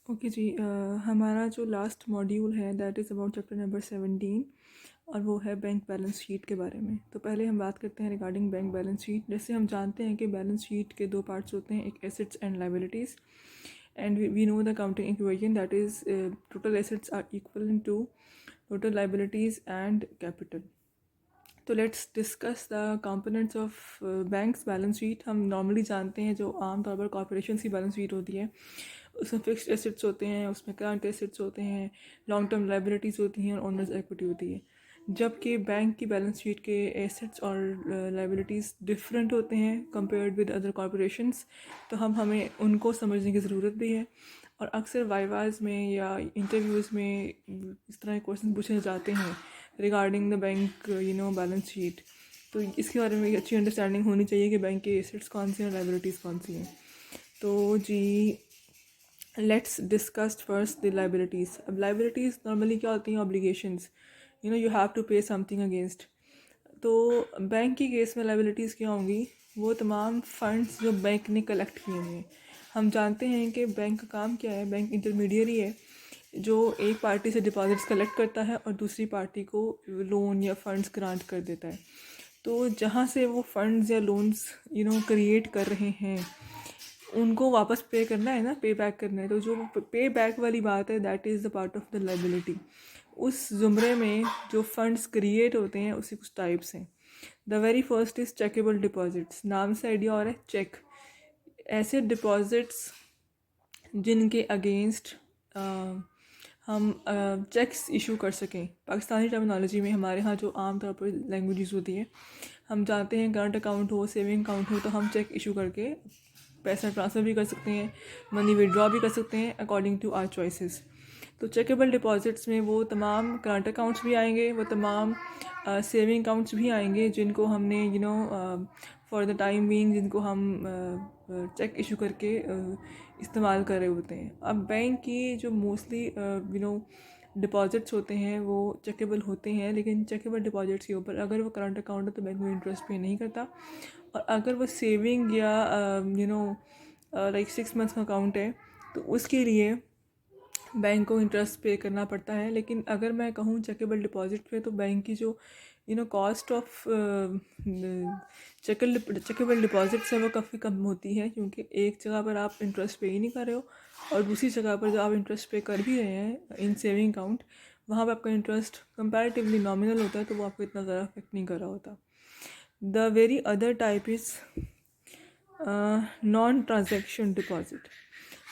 Okay जी, हमारा जो last module है that is about chapter number 17 और वो है बैंक बैलेंस शीट के बारे में। तो पहले हम बात करते हैं रिगार्डिंग बैंक बैलेंस शीट। जैसे हम जानते हैं कि बैलेंस शीट के दो पार्ट्स होते हैं, एक assets and liabilities, and we know the accounting equation that is total assets are equal to total liabilities and capital. तो let's discuss the components of bank's balance sheet. हम normally जानते हैं जो आमतौर पर कॉर्पोरेशन की बैलेंस शीट होती है, उसमें फिक्स्ड एसेट्स होते हैं, उसमें करंट एसेट्स होते हैं, लॉन्ग टर्म लाइबिलिटीज़ होती हैं और ओनर्स इक्विटी होती है। जबकि बैंक की बैलेंस शीट के एसेट्स और लाइबिलिटीज़ डिफरेंट होते हैं कंपेयर्ड विद अदर कॉर्पोरेशंस, तो हमें उनको समझने की ज़रूरत भी है। और अक्सर वाइवाज में या इंटरव्यूज़ में इस तरह के क्वेश्चन पूछे जाते हैं regarding the bank balance sheet. तो इसके बारे में अच्छी अंडरस्टैंडिंग होनी चाहिए कि बैंक के एसेट्स कौन सी हैं और लाइबिलिटीज़ कौन सी हैं। तो जी, let's discuss first the liabilities. अब लाइबिलिटीज़ नॉर्मली क्या होती हैं? Obligations, you have to pay something against. तो बैंक के केस में लाइबिलिटीज़ क्या होंगी? वो तमाम फंड्स जो बैंक ने कलेक्ट किए हैं। हम जानते हैं कि बैंक का काम क्या है। बैंक इंटरमीडियरी है जो एक पार्टी से डिपॉजिट्स कलेक्ट करता है और दूसरी पार्टी को लोन या फंड्स ग्रांट कर देता है। तो जहाँ से वो फंड्स या लोन्स क्रिएट कर रहे हैं, उनको वापस पे करना है ना, पे बैक करना है। तो जो पे बैक वाली बात है that is the part of the liability. उस ज़ुमरे में जो फंड्स क्रिएट होते हैं उसके कुछ टाइप्स हैं। The very first is checkable deposits. नाम से आइडिया और है चेक। ऐसे डिपॉजिट्स जिनके अगेंस्ट हम चेक्स इशू कर सकें। पाकिस्तानी टर्मिनोलॉजी में हमारे यहाँ जो आम तौर पर लैंग्वेज होती है, हम जानते हैं करंट अकाउंट हो, सेविंग अकाउंट हो, तो हम चेक इशू करके पैसा ट्रांसफ़र भी कर सकते हैं, मनी विड्रॉ भी कर सकते हैं अकॉर्डिंग टू आवर चॉइसेस। तो चेकेबल डिपॉजिट्स में वो तमाम करंट अकाउंट्स भी आएंगे, वो तमाम सेविंग अकाउंट्स भी आएंगे जिनको हमने फॉर द टाइम बीइंग जिनको हम चेक इशू करके इस्तेमाल कर रहे होते हैं। अब बैंक की जो मोस्टली डिपॉजिट्स होते हैं वो चेकेबल होते हैं, लेकिन चेकेबल डिपॉजिट्स के ऊपर अगर वो करंट अकाउंट है तो बैंक में इंटरेस्ट पे नहीं करता, और अगर वो सेविंग या लाइक 6 मंथ्स का अकाउंट है तो उसके लिए बैंक को इंटरेस्ट पे करना पड़ता है। लेकिन अगर मैं कहूँ चेकेबल डिपॉजिट पे, तो बैंक की जो कॉस्ट ऑफ चेकेबल डिपॉजिट्स है वो काफ़ी कम होती है, क्योंकि एक जगह पर आप इंटरेस्ट पे ही नहीं कर रहे हो और दूसरी जगह पर जो आप इंटरेस्ट पे कर भी रहे हैं इन सेविंग अकाउंट, वहाँ पर आपका इंटरेस्ट कंपैरेटिवली नॉमिनल होता है, तो वो आपको इतना ज़्यादा अफेक्ट नहीं कर रहा होता। The very other type is non transaction deposit.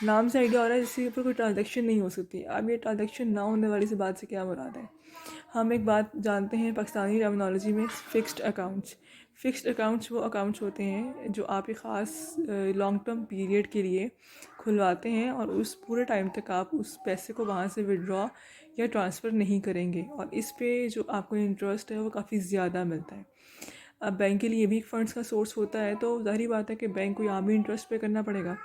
नाम से आइडिया हो रहा है जिसके ऊपर कोई ट्रांजेक्शन नहीं हो सकती। अब ये ट्रांजेक्शन ना होने वाली से बात से क्या मुराद है? हम एक बात जानते हैं पाकिस्तानी टर्मिनोलॉजी में, फिक्स्ड अकाउंट्स। फिक्स्ड अकाउंट्स वो अकाउंट्स होते हैं जो आप एक ख़ास लॉन्ग टर्म पीरियड के लिए खुलवाते हैं और उस पूरे टाइम तक आप उस पैसे को वहाँ से विड्रॉ या ट्रांसफ़र नहीं करेंगे, और इस पे जो आपको इंटरेस्ट है वो काफ़ी ज़्यादा मिलता है। अब बैंक के लिए भी फंड्स का सोर्स होता है, तो ज़ाहिर बात है कि बैंक को यहाँ भी इंटरेस्ट पे करना पड़ेगा,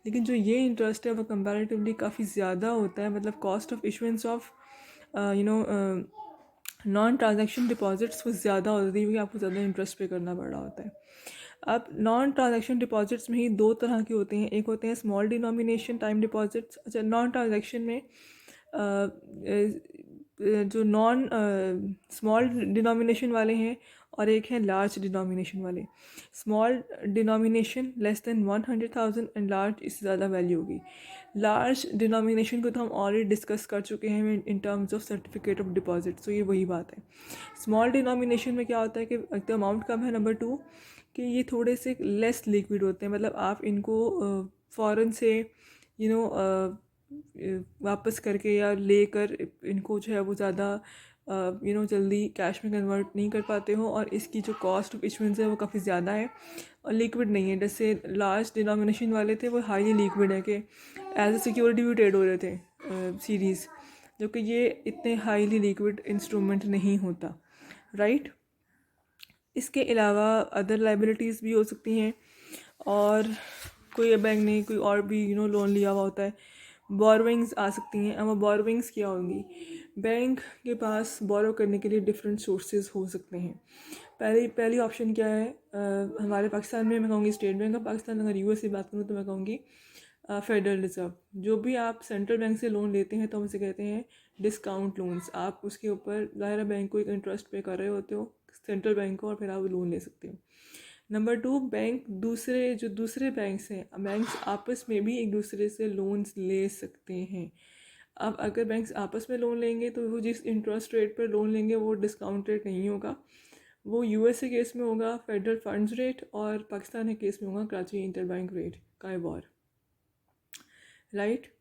लेकिन जो ये इंटरेस्ट है वो कंपैरेटिवली काफ़ी ज़्यादा होता है। मतलब cost of issuance of non transaction deposits वो ज़्यादा होती है, क्योंकि आपको ज़्यादा इंटरेस्ट पे करना पड़ रहा होता है। अब नॉन ट्रांजेक्शन डिपॉजिट्स में ही दो तरह के होते हैं। एक होते हैं स्मॉल डिनोमिनेशन टाइम डिपॉजिट्स। अच्छा, नॉन ट्रांजेक्शन में जो नॉन स्मॉल डिनोमिनेशन वाले हैं और एक है लार्ज डिनोमिनेशन वाले। Small denomination less than 100,000 and large इससे ज़्यादा वैल्यू होगी। लार्ज डिनोमिनेशन को तो हम ऑलरेडी डिस्कस कर चुके हैं in terms of certificate of deposit, तो ये वही बात है। स्मॉल डिनोमिनेशन में क्या होता है कि एक तो अमाउंट कम है, नंबर 2 कि ये थोड़े से लेस लिक्विड होते हैं। मतलब आप इनको फ़ौरन से वापस करके या लेकर इनको जो है वो ज़्यादा जल्दी कैश में कन्वर्ट नहीं कर पाते हो, और इसकी जो कॉस्ट ऑफ इशुएंस है वो काफ़ी ज़्यादा है और लिक्विड नहीं है। जैसे लार्ज डिनोमिनेशन वाले थे वो हाईली लिक्विड है कि एज ए सिक्योरिटी भी ट्रेड हो रहे थे सीरीज़, जो कि ये इतने हाईली लिक्विड इंस्ट्रूमेंट नहीं होता, राइट। इसके अलावा अदर लाइबिलिटीज़ भी हो सकती हैं, और कोई बैंक ने कोई और भी लोन लिया हुआ होता है, बोरोइंग्स आ सकती हैं। अब बोरोइंग्स क्या होंगी? बैंक के पास बोरो करने के लिए डिफरेंट सोर्सेज हो सकते हैं। पहली ऑप्शन क्या है? हमारे पाकिस्तान में मैं कहूँगी स्टेट बैंक ऑफ पाकिस्तान। अगर यूएस की बात करूँ तो मैं कहूँगी फेडरल रिज़र्व। जो भी आप सेंट्रल बैंक से लोन लेते हैं तो हम इसे कहते हैं डिस्काउंट लोन्स। आप उसके ऊपर ज़ाहिर बैंक को एक इंटरेस्ट पे कर रहे होते हो सेंट्रल बैंक को, और फिर आप लोन ले सकते हो। नंबर 2, बैंक दूसरे बैंक्स आपस में भी एक दूसरे से लोन्स ले सकते हैं। अब अगर बैंक्स आपस में लोन लेंगे तो वो जिस इंटरेस्ट रेट पर लोन लेंगे वो डिस्काउंट रेट नहीं होगा, वो यूएस के केस में होगा फेडरल फंड्स रेट, और पाकिस्तान के केस में होगा कराची इंटरबैंक रेट काइबॉर, राइट।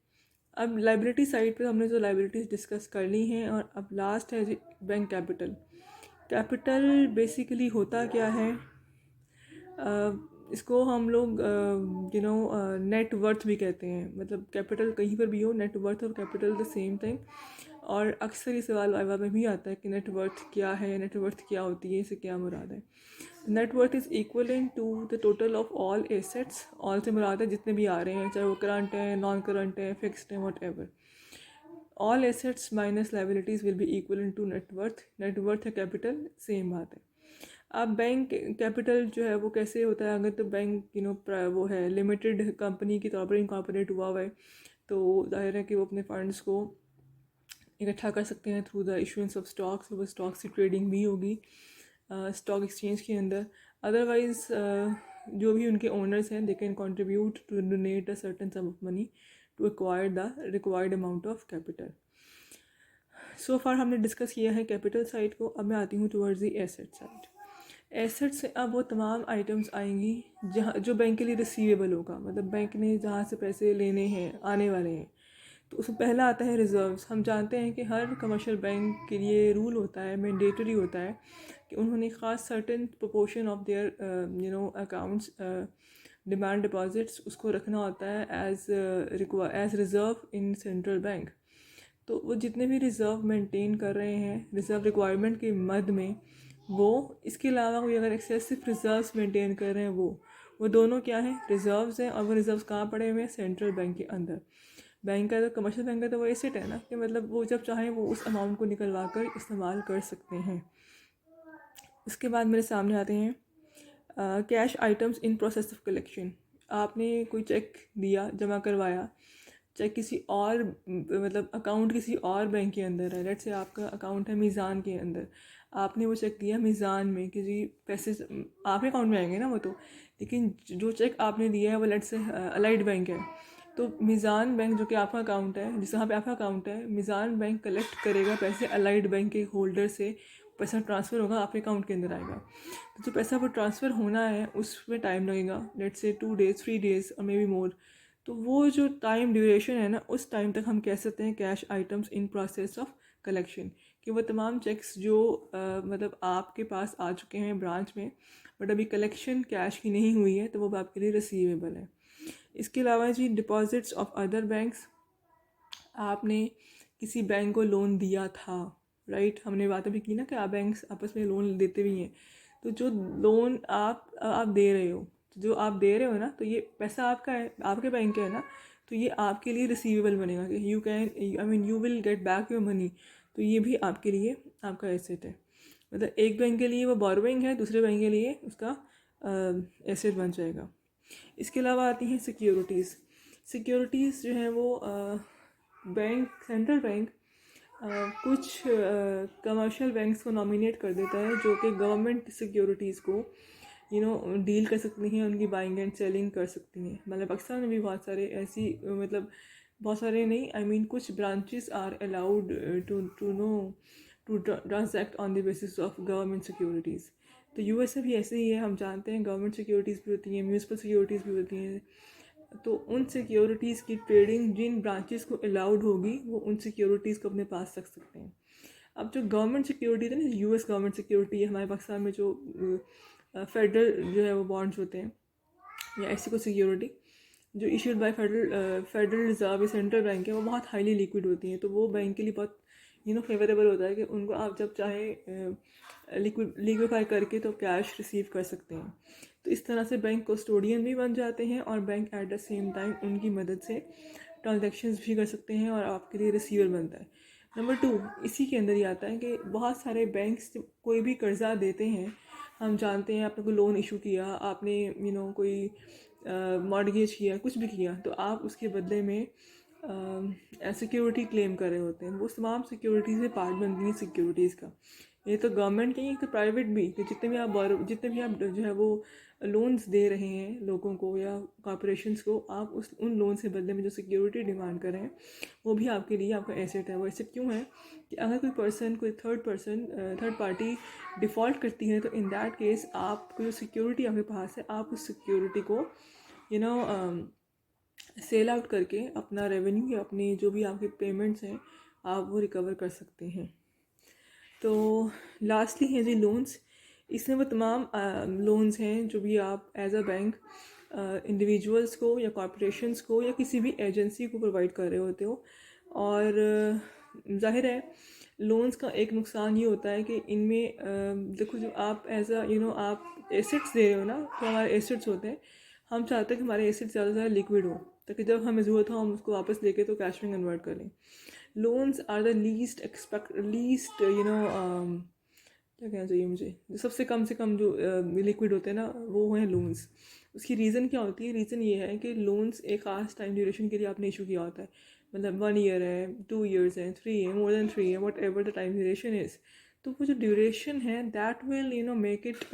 अब लाइबिलिटी साइड पे हमने जो लाइबिलिटीज़ डिस्कस कर ली हैं, और अब लास्ट है जी बैंक कैपिटल। कैपिटल बेसिकली होता क्या है, इसको हम लोग नेट वर्थ भी कहते हैं। मतलब कैपिटल कहीं पर भी हो, नेट वर्थ और कैपिटल द सेम थिंग। और अक्सर ये सवाल वाइवा में भी आता है कि नेट वर्थ क्या है, नेट वर्थ क्या होती है, इसे क्या मुराद है। Net worth is equivalent to the total of all assets. All से मुराद है जितने भी आ रहे हैं, चाहे वो करंट है, नॉन करंट है, फिक्स्ड है, whatever. All assets minus liabilities will be equivalent to net worth. Net worth है कैपिटल, सेम बात है। अब बैंक कैपिटल जो है वो कैसे होता है, अगर तो बैंक वो है लिमिटेड कंपनी के तौर पर इनकॉर्पोरेट हुआ है तो जाहिर है कि वो अपने फंड्स को इकट्ठा कर सकते हैं through the issuance of stocks. वो स्टॉक्स की ट्रेडिंग भी होगी स्टॉक एक्सचेंज के अंदर। अदरवाइज जो भी उनके ओनर्स हैं they can contribute to donate a certain sum of money to acquire the required amount of capital. So far हमने डिस्कस किया है कैपिटल साइड को। अब मैं आती हूँ towards the asset side. Asset से अब वो तमाम आइटम्स आएंगी जहाँ जो बैंक के लिए रिसीवेबल होगा, मतलब बैंक ने जहाँ से पैसे लेने हैं, आने वाले हैं। तो उसमें पहला आता है रिज़र्व्स। हम जानते हैं कि हर कमर्शियल बैंक के लिए रूल होता है, मैंडेटरी होता है कि उन्होंने ख़ास certain proportion of their accounts demand deposits उसको रखना होता है as reserve in central bank. तो वो जितने भी रिज़र्व मेंटेन कर रहे हैं रिज़र्व रिक्वायरमेंट के मद में, वो इसके अलावा कोई अगर एक्सेसिव रिज़र्व्स मेंटेन कर रहे हैं वो दोनों क्या है, रिज़र्व्स हैं। और वो रिज़र्व्स कहाँ पड़े हुए हैं, सेंट्रल बैंक के अंदर। बैंक का तो कमर्शियल बैंक का तो वो एसेट है ना, कि मतलब वो जब चाहें वो उस अमाउंट को निकलवा कर इस्तेमाल कर सकते हैं। उसके बाद मेरे सामने आते हैं cash items in process of collection. आपने कोई चेक दिया, जमा करवाया, चाहे किसी और मतलब अकाउंट किसी और बैंक के अंदर है, लेट से आपका अकाउंट है मीज़ान के अंदर, आपने वो चेक दिया मीज़ान में, किसी पैसे आपके अकाउंट में आएंगे ना वो तो, लेकिन जो चेक आपने दिया है वो लेट से अलाइड बैंक है। तो मीज़ान बैंक जो कि आपका अकाउंट है, जिस जहाँ पे आपका अकाउंट है, मीज़ान बैंक कलेक्ट करेगा पैसे अलाइड बैंक के होल्डर से, पैसा ट्रांसफ़र होगा आपके अकाउंट के अंदर आएगा। तो जो पैसा वो ट्रांसफ़र होना है उसमें टाइम लगेगा, लेट से 2 डेज़ 3 डेज़ और मे बी मोर। तो वो जो टाइम ड्यूरेशन है ना, उस टाइम तक हम कह सकते हैं cash items in process of collection, कि वो तमाम चेक्स जो मतलब आपके पास आ चुके हैं ब्रांच में, बट अभी कलेक्शन कैश की नहीं हुई है, तो वो आपके लिए रिसीवेबल है। इसके अलावा जी डिपॉजिट्स ऑफ अदर बैंक्स। आपने किसी बैंक को लोन दिया था, राइट, हमने बात अभी की ना कि आप बैंक्स आपस में लोन देते भी हैं। तो जो लोन आप दे रहे हो, जो आप दे रहे हो ना, तो ये पैसा आपका है, आपके बैंक का है ना, तो ये आपके लिए रिसीवेबल बनेगा कि you can you will get back your money. तो ये भी आपके लिए आपका एसेट है। मतलब एक बैंक के लिए वो बोरोइंग है, दूसरे बैंक के लिए उसका एसेट बन जाएगा। इसके अलावा आती हैं सिक्योरिटीज़। सिक्योरिटीज़ जो हैं वो बैंक सेंट्रल बैंक कुछ कमर्शियल बैंक्स को नॉमिनेट कर देता है जो कि गवर्नमेंट सिक्योरिटीज़ को डील कर सकती हैं, उनकी बाइंग एंड सेलिंग कर सकती हैं। मतलब पाकिस्तान में भी बहुत सारे ऐसी मतलब बहुत सारे नहीं, आई मीन कुछ branches are allowed to transact on the basis of government securities. तो यूएस में भी ऐसे ही है, हम जानते हैं गवर्नमेंट सिक्योरिटीज़ भी होती हैं, म्यूनसिपल सिक्योरिटीज़ भी होती हैं। तो उन सिक्योरिटीज़ की ट्रेडिंग जिन ब्रांचेस को अलाउड होगी वो उन सिक्योरिटीज़ को अपने पास रख सकते हैं। अब जो गवर्नमेंट सिक्योरिटी है ना, यूएस गवर्नमेंट सिक्योरिटी है, हमारे पाकिस्तान में जो फेडरल जो है वो बॉन्ड्स होते हैं या ऐसी कोई सिक्योरिटी जो issued by federal reserve central bank है, वो बहुत हाईली लिक्विड होती हैं। तो वो बैंक के लिए बहुत फेवरेबल होता है कि उनको आप जब चाहे लिक्विफाई करके तो कैश रिसीव कर सकते हैं। तो इस तरह से बैंक कस्टोडियन भी बन जाते हैं और bank at the same time उनकी मदद से ट्रांजैक्शंस भी कर सकते हैं और आपके लिए रिसीवर बनता है। नंबर 2 इसी के अंदर ही आता है कि बहुत सारे बैंक्स कोई भी कर्ज़ा देते हैं, हम जानते हैं आपने कोई लोन इशू किया, आपने कोई मॉर्गेज किया, कुछ भी किया, तो आप उसके बदले में सिक्योरिटी क्लेम कर रहे होते हैं। वो तमाम सिक्योरिटी से पार्ट बनती है सिक्योरिटीज़ का। ये तो गवर्नमेंट के ही, तो प्राइवेट भी, कि जितने भी आप जो है वो लोन्स दे रहे हैं लोगों को या कॉर्पोरेशंस को, आप उन लोन से बदले में जो सिक्योरिटी डिमांड कर रहे हैं वो भी आपके लिए आपका एसेट है। वो एसेट क्यों है कि अगर कोई थर्ड पार्टी डिफ़ॉल्ट करती है, तो इन दैट केस आपको जो सिक्योरिटी आपके पास है, आप उस सिक्योरिटी को सेल आउट करके अपना रेवेन्यू या अपनी जो भी आपके पेमेंट्स हैं आप वो रिकवर कर सकते हैं। तो लास्टली है जी लोन्स। इसमें वो तमाम लोन्स हैं जो भी आप एज अ बैंक इंडिविजुअल्स को या कॉर्पोरेशंस को या किसी भी एजेंसी को प्रोवाइड कर रहे होते हो। और जाहिर है लोन्स का एक नुकसान ये होता है कि इनमें देखो, जो आप एज अ आप एसेट्स दे रहे हो ना, तो हमारे एसेट्स होते हैं, हम चाहते हैं कि हमारे एसेट्स ज़्यादा से ज़्यादा लिक्विड हो, ताकि जब हमें ज़रूरत हो हम उसको वापस लेके तो कैश में कन्वर्ट कर लें। लोन्स आर द लीस्ट क्या कहना चाहिए मुझे, जो सबसे कम से कम जो लिक्विड होते हैं ना, वो हैं लोन्स। उसकी रीज़न क्या होती है? रीज़न ये है कि लोन्स एक ख़ास टाइम ड्यूरेशन के लिए आपने इशू किया होता है, मतलब 1 ईयर है, 2 ईयर्स है, 3 है, मोर देन 3 है, what ever the time duration is. तो वो जो ड्यूरेशन है that will make it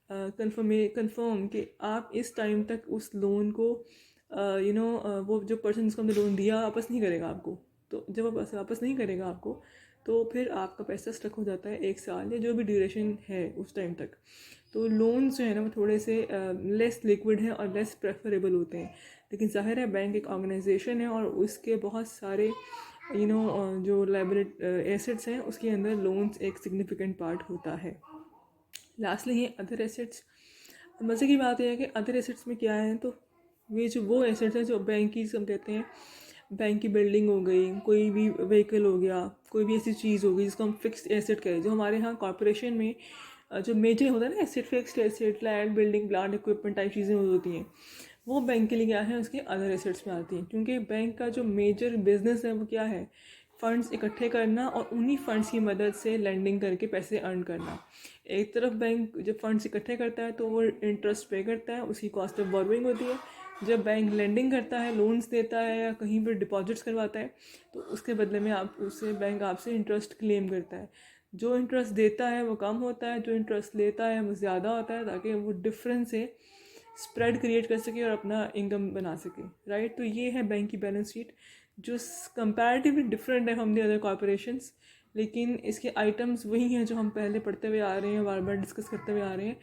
confirm कि आप इस टाइम तक उस लोन को वो जो पर्सन जिसको हमने लोन दिया वापस नहीं करेगा आपको। तो जब वापस नहीं करेगा आपको, तो फिर आपका पैसा स्टक हो जाता है 1 साल या जो भी ड्यूरेशन है उस टाइम तक। तो लोन्स जो है ना वो थोड़े से लेस लिक्विड हैं और लेस प्रेफरेबल होते हैं। लेकिन ज़ाहिर है बैंक एक ऑर्गेनाइजेशन है और उसके बहुत सारे जो लायबिलिटी एसेट्स हैं उसके अंदर लोन्स एक सिग्निफिकेंट पार्ट होता है। लास्टली है अदर एसेट्स। मज़े की बात यह है कि अदर एसेट्स में क्या है, तो वो एसेट्स हैं जो बैंक की, हम कहते हैं बैंक की बिल्डिंग हो गई, कोई भी व्हीकल हो गया, कोई भी ऐसी चीज़ हो गई जिसको हम फिक्स्ड एसेट कहें। जो हमारे यहाँ कॉर्पोरेशन में जो मेजर होता है ना asset, fixed asset, land, building, plant, equipment type चीज़ें होती हैं, वो बैंक के लिए क्या है, उसके अदर एसेट्स में आती हैं। क्योंकि बैंक का जो मेजर बिजनेस है वो क्या है, फ़ंड्स इकट्ठे करना और उन्हीं फ़ंड्स की मदद से लेंडिंग करके पैसे अर्न करना। एक तरफ बैंक जब फंड्स इकट्ठे करता है तो वो इंटरेस्ट पे करता है, उसकी कॉस्ट ऑफ बोरोइंग होती है। जब बैंक लेंडिंग करता है, लोन्स देता है या कहीं पर डिपॉजिट्स करवाता है, तो उसके बदले में आप उससे बैंक आपसे इंटरेस्ट क्लेम करता है। जो इंटरेस्ट देता है वो कम होता है, जो इंटरेस्ट लेता है वो ज़्यादा होता है, ताकि वो डिफरेंस से स्प्रेड क्रिएट कर सके और अपना इनकम बना सके। राइट, तो ये है बैंक की बैलेंस शीट, जो कंपैरेटिवली डिफरेंट है फ्रॉम द अदर कॉर्पोरेशंस। लेकिन इसके आइटम्स वही हैं जो हम पहले पढ़ते हुए आ रहे हैं, बार बार डिस्कस करते हुए आ रहे हैं।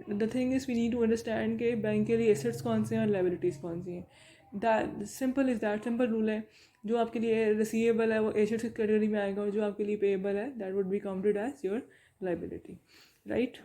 The thing is we need to understand के बैंक के लिए एसेट्स कौन से हैं और लायबिलिटीज़ कौन सी हैं। दैट सिंपल रूल है। जो आपके लिए रिसीवेबल है वो एसेट्स कैटेगरी में आएगा और जो आपके लिए पेएबल है that would be counted as your liability. Right.